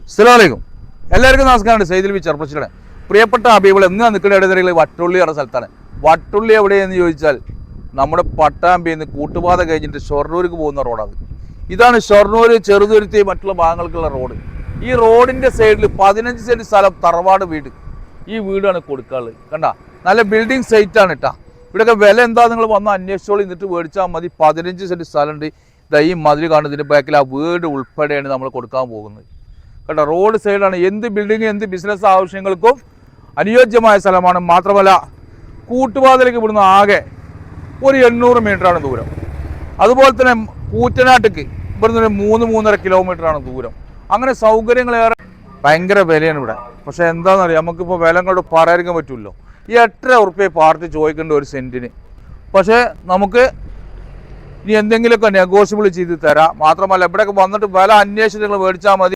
അസ്സലാമലൈക്കും. എല്ലാവർക്കും നമസ്കാരം. സെയ്ദിൽ ബി ചെറുപ്പശ്ശേരി. പ്രിയപ്പെട്ട ഹബീബുകൾ, എന്ന് നിൽക്കുന്ന ഇടതരകൾ വട്ടുള്ളി എന്ന സ്ഥലത്താണ്. വട്ടുള്ളി എവിടെയെന്ന് ചോദിച്ചാൽ നമ്മുടെ പട്ടാമ്പിയിൽ നിന്ന് കൂട്ടുപാത കഴിഞ്ഞിട്ട് ഷൊർണൂർക്ക് പോകുന്ന റോഡാണ്. ഇതാണ് ഷൊർണൂർ, ചെറുതുരുത്തി, മറ്റുള്ള ഭാഗങ്ങൾക്കുള്ള റോഡ്. ഈ റോഡിൻ്റെ സൈഡിൽ 15 സെൻറ്റ് സ്ഥലം തറവാട് വീട്. ഈ വീടാണ് കൊടുക്കാനുള്ളത്. കണ്ട, നല്ല ബിൽഡിംഗ് സൈറ്റാണ് കേട്ടോ. ഇവിടെയൊക്കെ വില എന്താ നിങ്ങൾ വന്ന് അന്വേഷിച്ചോളി, എന്നിട്ട് മേടിച്ചാൽ മതി. 15 സെൻറ്റ് സ്ഥലമുണ്ട്. ഈ മതിൽ കാണുന്നതിൻ്റെ ബാക്കിൽ ആ വീട് ഉൾപ്പെടെയാണ് നമ്മൾ കൊടുക്കാൻ പോകുന്നത്. കേട്ടോ, റോഡ് സൈഡാണ്. എന്ത് ബിൽഡിങ്, എന്ത് ബിസിനസ് ആവശ്യങ്ങൾക്കും അനുയോജ്യമായ സ്ഥലമാണ്. മാത്രമല്ല കൂട്ടുപാതയിലേക്ക് ഇവിടുന്ന് ആകെ ഒരു 800 മീറ്ററാണ് ദൂരം. അതുപോലെ തന്നെ കൂറ്റനാട്ടിക്ക് ഇവിടുന്ന് ഒരു 3-3.5 കിലോമീറ്ററാണ് ദൂരം. അങ്ങനെ സൗകര്യങ്ങളേറെ. ഭയങ്കര വിലയാണ് ഇവിടെ. പക്ഷേ എന്താണെന്നറിയാം, നമുക്കിപ്പോൾ വില കൊണ്ട് പറയാതിരിക്കാൻ പറ്റുമല്ലോ. ഈ 8.5 ഉറുപ്പ്യ പാർട്ടി ചോദിക്കേണ്ട ഒരു സെൻറ്റിന്. പക്ഷേ നമുക്ക് ഇനി എന്തെങ്കിലുമൊക്കെ നെഗോഷ്യബിൾ ചെയ്ത് തരാം. മാത്രമല്ല ഇവിടെയൊക്കെ വന്നിട്ട് വില അന്വേഷിച്ച് നിങ്ങൾ മേടിച്ചാൽ മതി.